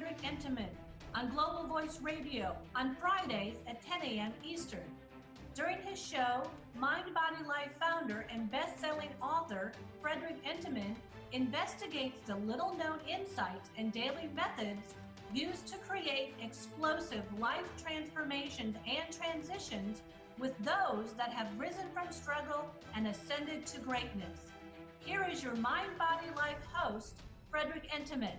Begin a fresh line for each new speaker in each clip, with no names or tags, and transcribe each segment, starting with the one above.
Frederick Entenmann on Global Voice Radio on Fridays at 10 a.m. Eastern. During his show, Mind, Body, Life founder and best-selling author Frederick Entenmann investigates the little-known insights and daily methods used to create explosive life transformations and transitions with those that have risen from struggle and ascended to greatness. Here is your Mind, Body, Life host, Frederick Entenmann.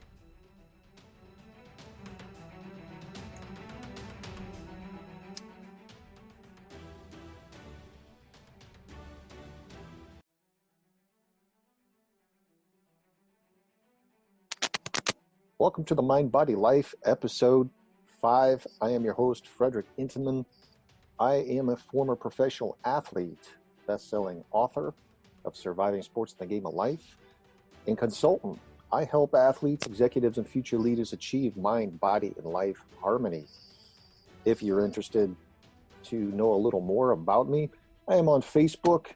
Welcome to the Mind, Body, Life, episode 5. I am your host, Frederick Entenmann. I am a former professional athlete, best-selling author of Surviving Sports in the Game of Life, and consultant. I help athletes, executives, and future leaders achieve mind, body, and life harmony. If you're interested to know a little more about me, I am on Facebook.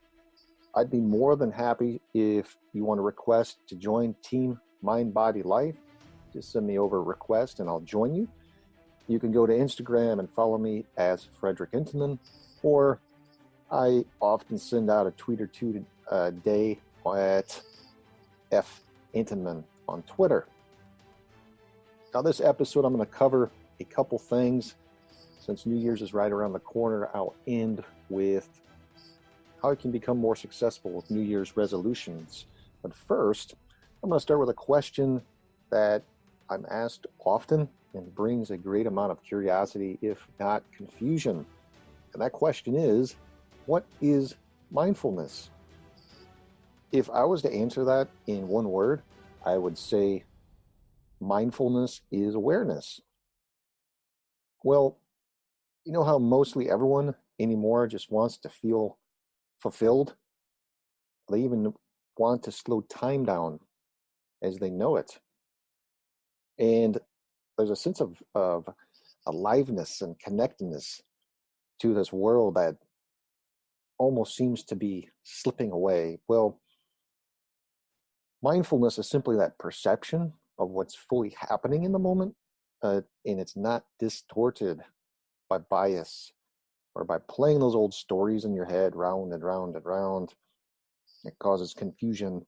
I'd be more than happy if you want to request to join Team Mind, Body, Life. Just send me over a request and I'll join you. You can go to Instagram and follow me as Frederick Entenmann, or I often send out a tweet or two a day at F. Entenmann on Twitter. Now this episode I'm going to cover a couple things. Since New Year's is right around the corner, I'll end with how I can become more successful with New Year's resolutions. But first, I'm going to start with a question that I'm asked often and brings a great amount of curiosity, if not confusion. And that question is, what is mindfulness? If I was to answer that in one word, I would say mindfulness is awareness. Well, you know how mostly everyone anymore just wants to feel fulfilled? They even want to slow time down as they know it. And there's a sense of aliveness and connectedness to this world that almost seems to be slipping away. Well, mindfulness is simply that perception of what's fully happening in the moment, and it's not distorted by bias or by playing those old stories in your head round and round and round. It causes confusion.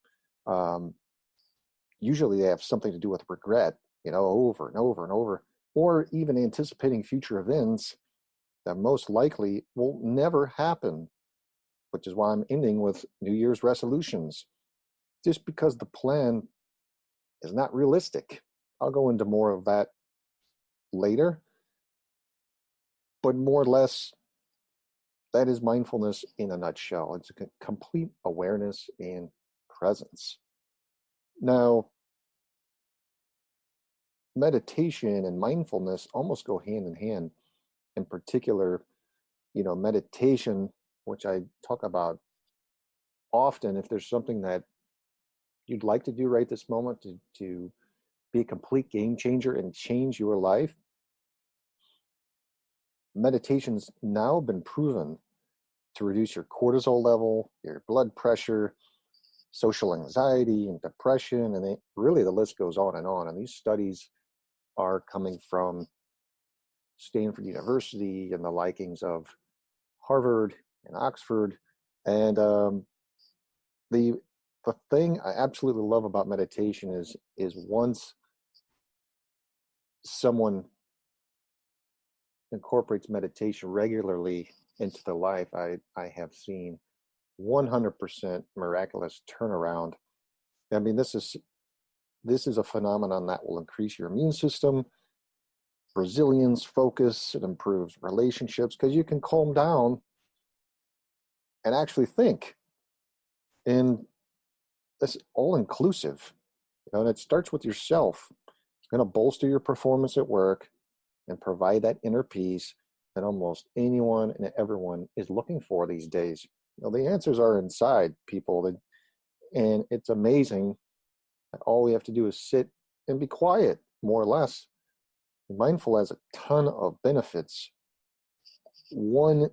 Usually they have something to do with regret, over and over and over, or even anticipating future events that most likely will never happen, which is why I'm ending with New Year's resolutions, just because the plan is not realistic. I'll go into more of that later, but more or less, that is mindfulness in a nutshell. It's a complete awareness and presence. Now, meditation and mindfulness almost go hand in hand. In particular, meditation, which I talk about often, if there's something that you'd like to do right this moment to be a complete game changer and change your life, meditation's now been proven to reduce your cortisol level, your blood pressure, social anxiety and depression, and really the list goes on. And these studies are coming from Stanford University and the likings of Harvard and Oxford. And the thing I absolutely love about meditation is once someone incorporates meditation regularly into their life, I have seen 100% miraculous turnaround. I mean, this is a phenomenon that will increase your immune system, resilience, focus. It improves relationships because you can calm down and actually think. And that's all inclusive. And it starts with yourself. It's going to bolster your performance at work and provide that inner peace that almost anyone and everyone is looking for these days. The answers are inside people, and it's amazing that all we have to do is sit and be quiet, more or less. Mindful has a ton of benefits. One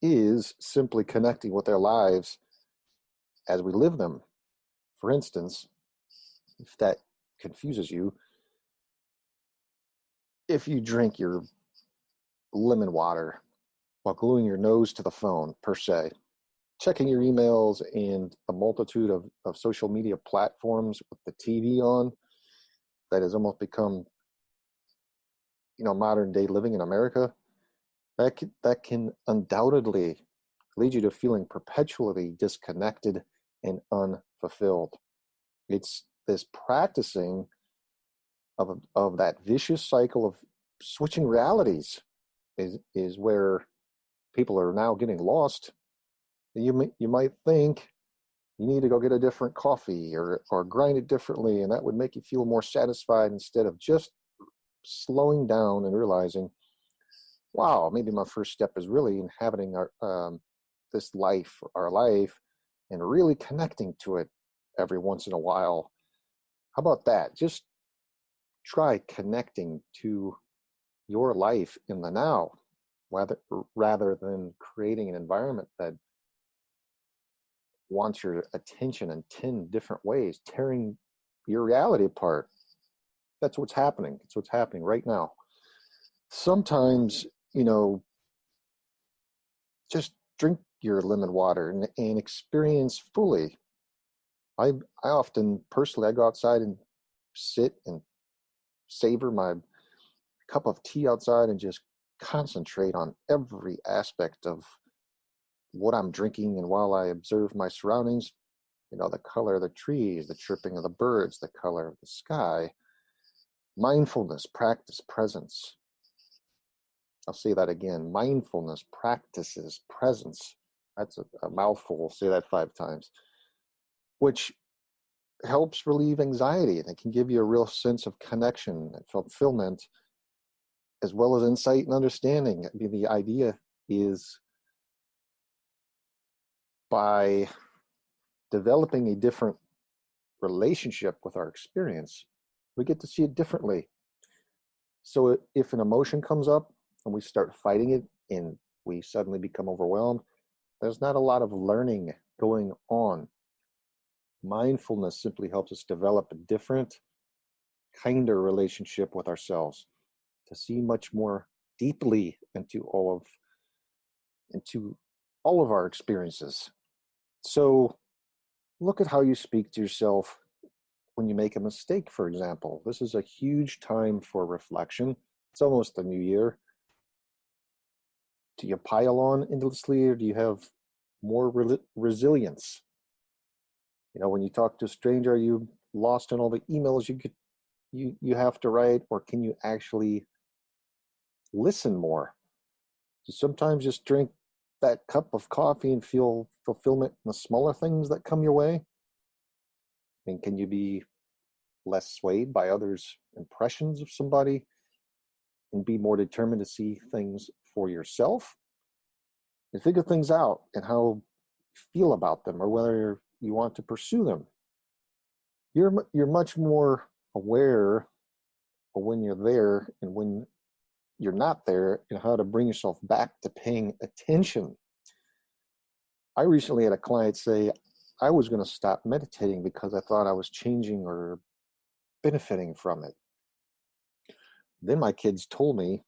is simply connecting with their lives as we live them. For instance, if that confuses you, if you drink your lemon water while gluing your nose to the phone, per se, checking your emails and a multitude of social media platforms with the TV on, that has almost become, modern day living in America, that can undoubtedly lead you to feeling perpetually disconnected and unfulfilled. It's this practicing of that vicious cycle of switching realities is where people are now getting lost. You might think you need to go get a different coffee or grind it differently, and that would make you feel more satisfied, instead of just slowing down and realizing, wow, maybe my first step is really inhabiting our life, and really connecting to it every once in a while. How about that? Just try connecting to your life in the now, rather than creating an environment that wants your attention in 10 different ways, tearing your reality apart. That's what's happening. It's what's happening right now. Sometimes, just drink your lemon water and experience fully. I often, personally, I go outside and sit and savor my cup of tea outside and just concentrate on every aspect of what I'm drinking. And while I observe my surroundings, the color of the trees, the chirping of the birds, the color of the sky, mindfulness, practice, presence. I'll say that again. Mindfulness practices presence. That's a mouthful. Say that 5 times, which helps relieve anxiety, and it can give you a real sense of connection and fulfillment, as well as insight and understanding. I mean, the idea is, by developing a different relationship with our experience, we get to see it differently. So if an emotion comes up and we start fighting it and we suddenly become overwhelmed, there's not a lot of learning going on. Mindfulness simply helps us develop a different, kinder relationship with ourselves, to see much more deeply into all of our experiences. So look at how you speak to yourself when you make a mistake, for example. This is a huge time for reflection. It's almost the new year. Do you pile on endlessly, or do you have more resilience? When you talk to a stranger, are you lost in all the emails you have to write, or can you actually listen more? You sometimes just drink that cup of coffee and feel fulfillment in the smaller things that come your way. And can you be less swayed by others' impressions of somebody and be more determined to see things for yourself and figure things out and how you feel about them, or whether you want to pursue them? You're much more aware of when you're there and when you're not there, and how to bring yourself back to paying attention. I recently had a client say, I was going to stop meditating because I thought I was changing or benefiting from it. Then my kids told me,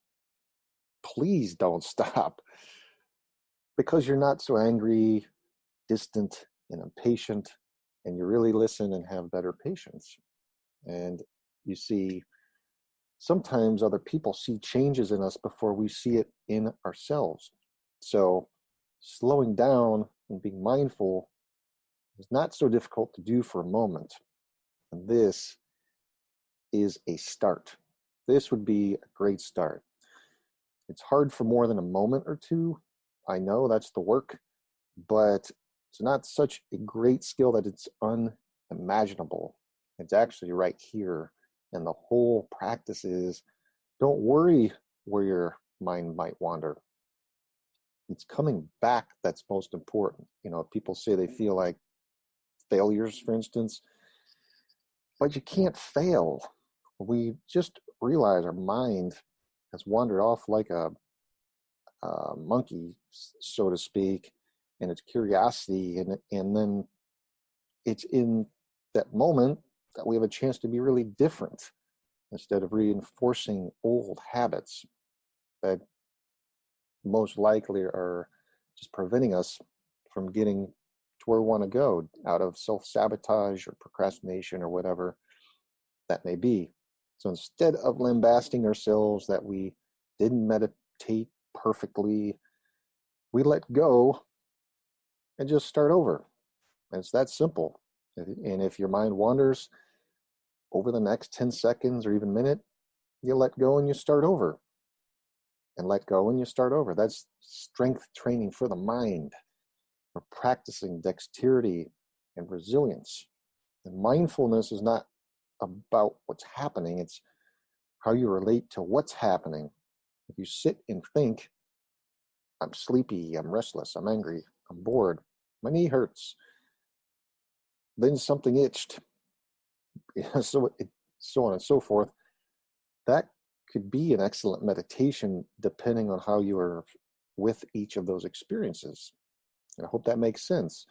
please don't stop, because you're not so angry, distant, and impatient, and you really listen and have better patience. And you see, sometimes other people see changes in us before we see it in ourselves. So slowing down and being mindful is not so difficult to do for a moment. And this is a start. This would be a great start. It's hard for more than a moment or two. I know that's the work, but it's not such a great skill that it's unimaginable. It's actually right here. And the whole practice is, don't worry where your mind might wander. It's coming back that's most important. People say they feel like failures, for instance, but you can't fail. We just realize our mind has wandered off like a monkey, so to speak, and its curiosity, and then it's in that moment that we have a chance to be really different instead of reinforcing old habits that most likely are just preventing us from getting to where we want to go out of self-sabotage or procrastination or whatever that may be. So instead of lambasting ourselves that we didn't meditate perfectly, we let go and just start over. And it's that simple. And if your mind wanders over the next 10 seconds or even minute, you let go and you start over. And let go and you start over. That's strength training for the mind. We're practicing dexterity and resilience. And mindfulness is not about what's happening, it's how you relate to what's happening. If you sit and think, I'm sleepy, I'm restless, I'm angry, I'm bored, my knee hurts, then something itched, so on and so forth, that could be an excellent meditation depending on how you are with each of those experiences. And I hope that makes sense.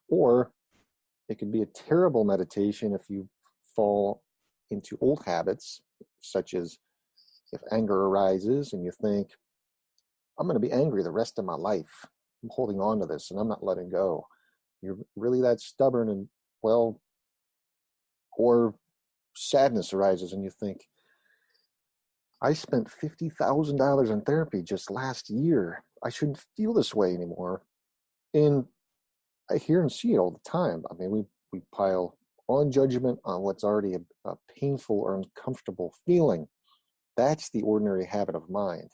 Or it could be a terrible meditation if you fall into old habits, such as if anger arises and you think, I'm going to be angry the rest of my life. I'm holding on to this and I'm not letting go. You're really that stubborn, and well, or sadness arises and you think, I spent $50,000 in therapy just last year. I shouldn't feel this way anymore. And I hear and see it all the time. I mean, we pile on judgment on what's already a painful or uncomfortable feeling. That's the ordinary habit of mind.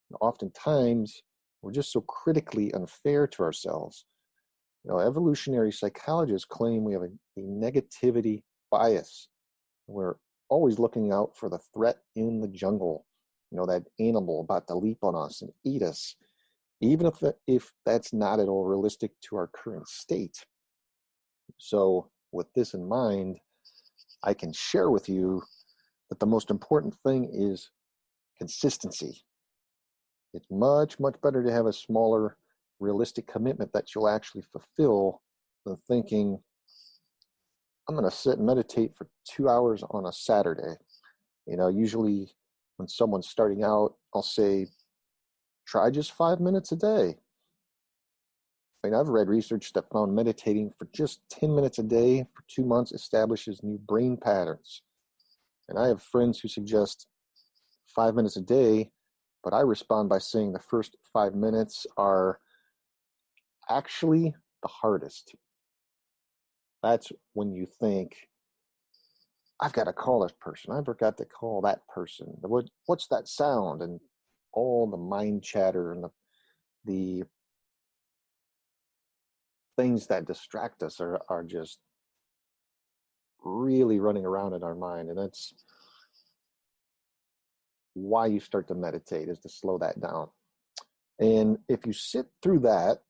And oftentimes, we're just so critically unfair to ourselves. Evolutionary psychologists claim we have a negativity bias. We're always looking out for the threat in the jungle, that animal about to leap on us and eat us, even if that's not at all realistic to our current state. So with this in mind, I can share with you that the most important thing is consistency. It's much, much better to have a smaller, realistic commitment that you'll actually fulfill than thinking, I'm going to sit and meditate for 2 hours on a Saturday. Usually when someone's starting out, I'll say, try just 5 minutes a day. I mean, I've read research that found meditating for just 10 minutes a day for 2 months establishes new brain patterns. And I have friends who suggest 5 minutes a day, but I respond by saying the first 5 minutes are actually the hardest. That's when you think, I've got to call this person. I forgot to call that person. What's that sound? And all the mind chatter and the things that distract us are just really running around in our mind. And that's why you start to meditate, is to slow that down. And if you sit through that,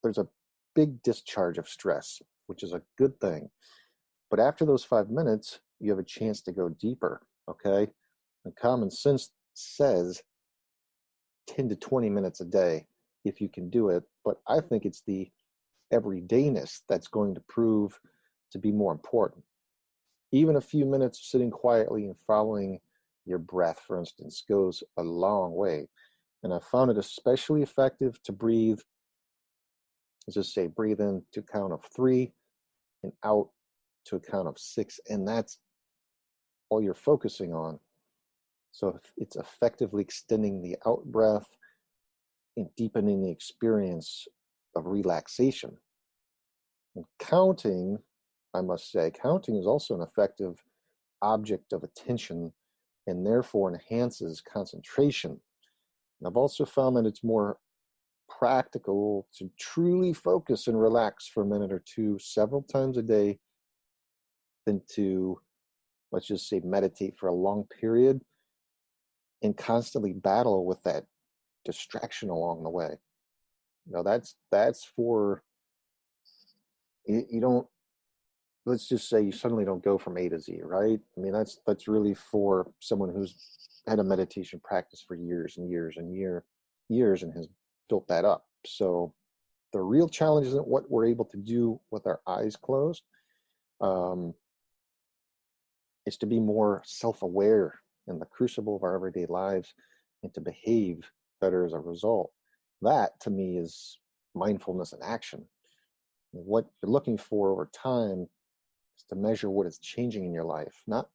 there's a big discharge of stress, which is a good thing. But after those 5 minutes, you have a chance to go deeper, okay? And common sense says 10 to 20 minutes a day if you can do it. But I think it's the everydayness that's going to prove to be more important. Even a few minutes sitting quietly and following your breath, for instance, goes a long way. And I found it especially effective to breathe, let's just say breathe in to count of 3 and out to a count of 6. And that's all you're focusing on. So it's effectively extending the out breath and deepening the experience of relaxation. And counting, I must say, counting is also an effective object of attention and therefore enhances concentration. And I've also found that it's more practical to truly focus and relax for a minute or two several times a day than to, let's just say, meditate for a long period and constantly battle with that distraction along the way. That's for, you don't, let's just say you suddenly don't go from A to Z, right? I mean, that's really for someone who's had a meditation practice for years and years and years and has built that up. So the real challenge isn't what we're able to do with our eyes closed. It's to be more self-aware in the crucible of our everyday lives and to behave better as a result. That, to me, is mindfulness in action. What you're looking for over time is to measure what is changing in your life, not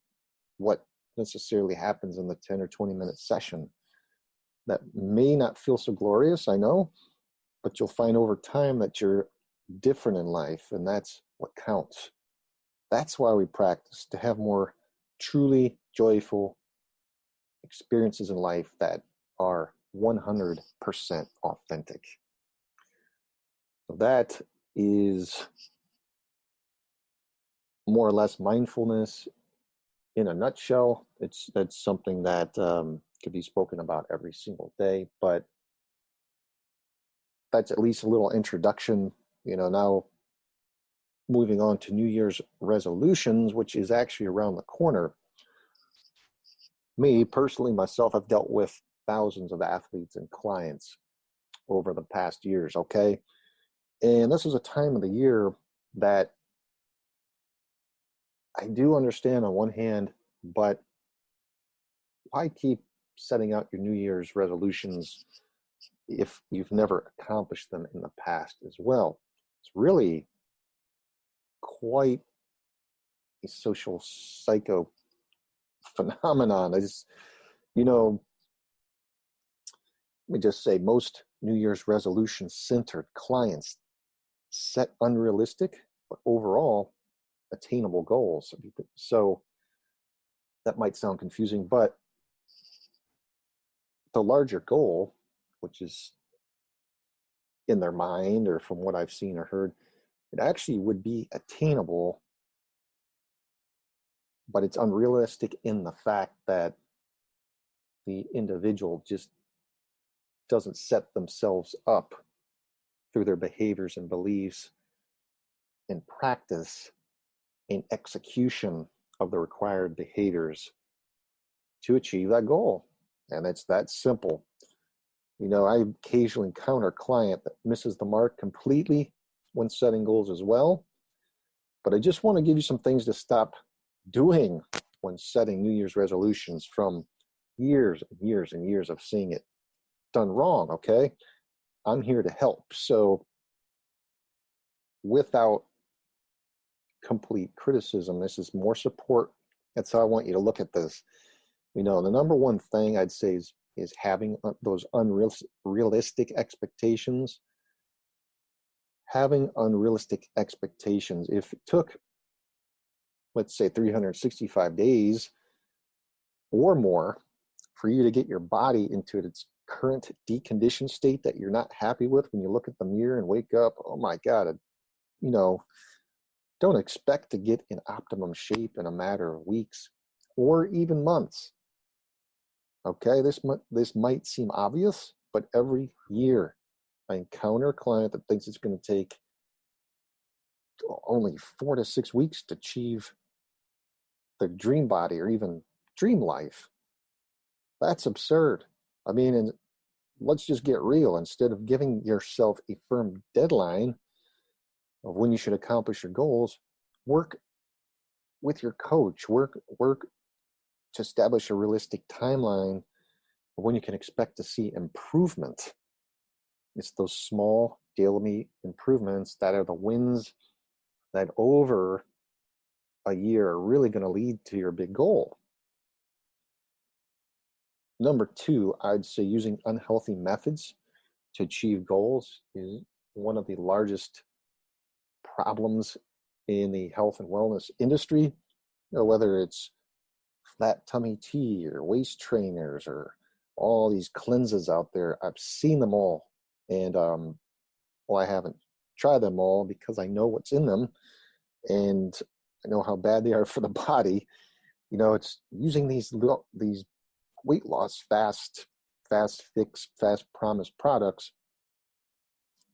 what necessarily happens in the 10 or 20-minute session. That may not feel so glorious, I know, but you'll find over time that you're different in life, and that's what counts. That's why we practice, to have more truly joyful experiences in life that are 100% authentic. So that is more or less mindfulness in a nutshell. That's something that could be spoken about every single day, but that's at least a little introduction. Now moving on to New Year's resolutions, which is actually around the corner. Me personally, myself, I've dealt with thousands of athletes and clients over the past years, okay? And this is a time of the year that I do understand on one hand, but why keep setting out your New Year's resolutions if you've never accomplished them in the past as well? It's really quite a social psycho phenomenon. Let me just say, most New Year's resolution centered clients set unrealistic, but overall attainable goals. So that might sound confusing, but the larger goal, which is in their mind or from what I've seen or heard, it actually would be attainable, but it's unrealistic in the fact that the individual just doesn't set themselves up through their behaviors and beliefs and practice and execution of the required behaviors to achieve that goal. And it's that simple. I occasionally encounter a client that misses the mark completely when setting goals as well. But I just want to give you some things to stop doing when setting New Year's resolutions from years and years and years of seeing it done wrong, okay? I'm here to help. So without complete criticism, this is more support. That's how I want you to look at this. The number one thing I'd say is having those unrealistic expectations. Having unrealistic expectations. If it took, let's say, 365 days or more for you to get your body into its current deconditioned state that you're not happy with when you look at the mirror and wake up, oh my God, don't expect to get in optimum shape in a matter of weeks or even months. Okay, this might seem obvious, but every year I encounter a client that thinks it's going to take only 4 to 6 weeks to achieve their dream body or even dream life. That's absurd. And let's just get real. Instead of giving yourself a firm deadline of when you should accomplish your goals, work with your coach. Work to establish a realistic timeline of when you can expect to see improvement. It's those small daily improvements that are the wins that over a year are really going to lead to your big goal. Number 2, I'd say using unhealthy methods to achieve goals is one of the largest problems in the health and wellness industry. Whether it's flat tummy tea or waist trainers or all these cleanses out there, I've seen them all. And I haven't tried them all because I know what's in them and I know how bad they are for the body. It's using these weight loss fast fix, fast promise products.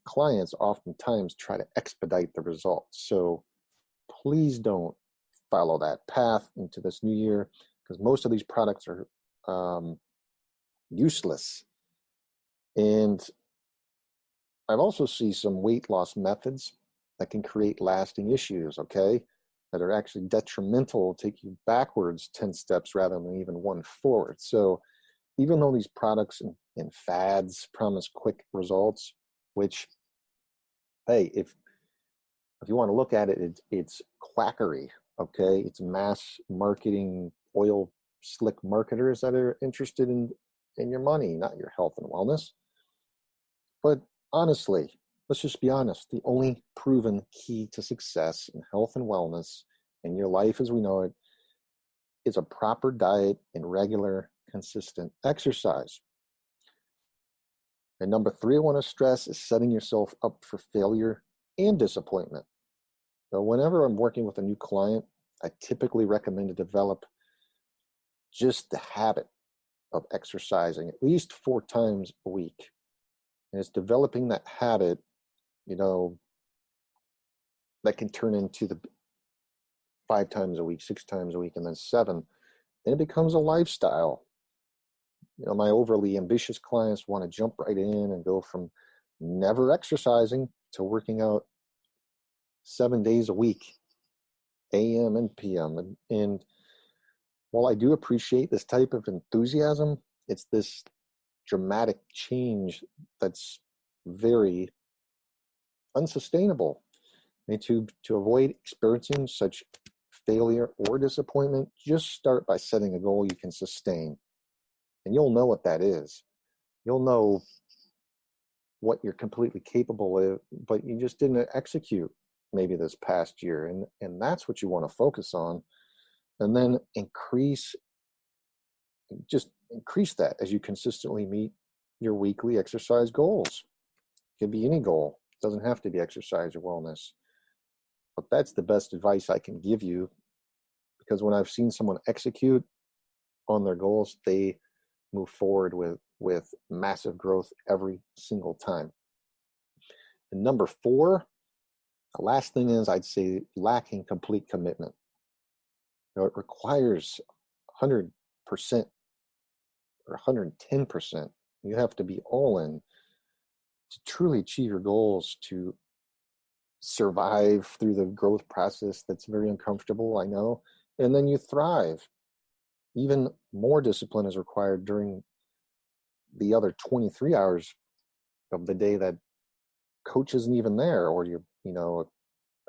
Clients oftentimes try to expedite the results. So please don't follow that path into this new year, because most of these products are useless. And I've also seen some weight loss methods that can create lasting issues, okay? that are actually detrimental, take you backwards 10 steps rather than even one forward. So even though these products and fads promise quick results, which, hey, if you want to look at it, it's quackery, okay? It's mass marketing, oil slick marketers that are interested in your money, not your health and wellness. But honestly, let's just be honest, the only proven key to success in health and wellness in your life as we know it is a proper diet and regular, consistent exercise. And number 3 I want to stress is setting yourself up for failure and disappointment. So whenever I'm working with a new client, I typically recommend to develop just the habit of exercising at least 4 times a week. And it's developing that habit, that can turn into the 5 times a week, 6 times a week, and then 7. And it becomes a lifestyle. My overly ambitious clients want to jump right in and go from never exercising to working out 7 days a week, AM and PM. And while I do appreciate this type of enthusiasm, it's this dramatic change that's very unsustainable. And to avoid experiencing such failure or disappointment, just start by setting a goal you can sustain. And you'll know what that is. You'll know what you're completely capable of, but you just didn't execute maybe this past year. And that's what you want to focus on. And then increase that as you consistently meet your weekly exercise goals. It could be any goal. It doesn't have to be exercise or wellness. But that's the best advice I can give you, because when I've seen someone execute on their goals, they move forward with massive growth every single time. And number 4, the last thing is, I'd say, lacking complete commitment. It requires 100% or 110%. You have to be all in to truly achieve your goals, to survive through the growth process that's very uncomfortable, I know, and then you thrive. Even more discipline is required during the other 23 hours of the day that coach isn't even there, or your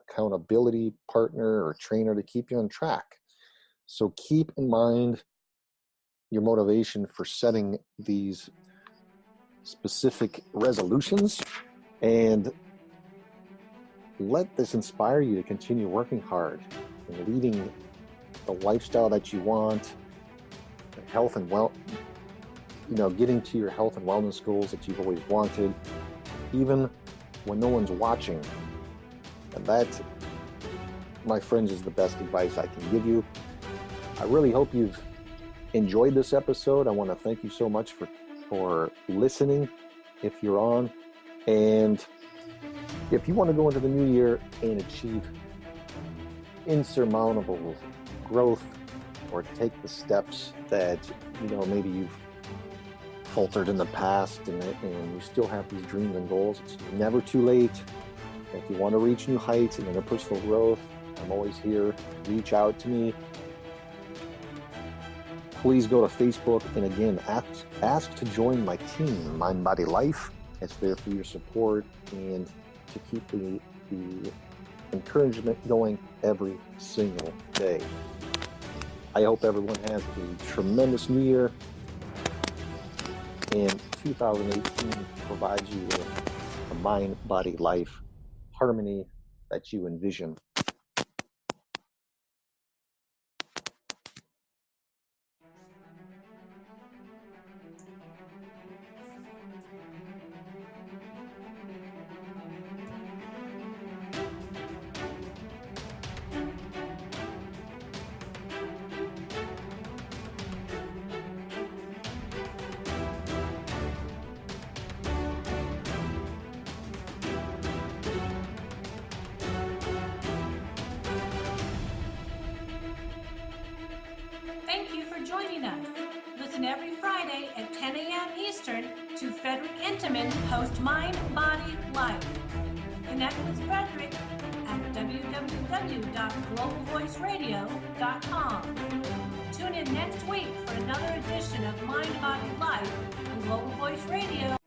accountability partner or trainer to keep you on track. So keep in mind your motivation for setting these specific resolutions, and let this inspire you to continue working hard and leading the lifestyle that you want, the health and getting to your health and wellness goals that you've always wanted, even when no one's watching. And that, my friends, is the best advice I can give you. I really hope you've enjoyed this episode. I want to thank you so much for listening, if you're on. And if you want to go into the new year and achieve insurmountable growth, or take the steps that maybe you've faltered in the past, and you still have these dreams and goals, it's never too late. If you want to reach new heights and interpersonal growth, I'm always here. Reach out to me. Please go to Facebook, and again, ask to join my team, Mind Body Life. It's there for your support and to keep the encouragement going every single day. I hope everyone has a tremendous new year, and 2018 provides you with a mind-body life harmony that you envision.
Thank you for joining us. Listen every Friday at 10 a.m. Eastern to Frederick Entenmann host Mind, Body, Life. Connect with Frederick at www.globalvoiceradio.com. Tune in next week for another edition of Mind, Body, Life on Global Voice Radio.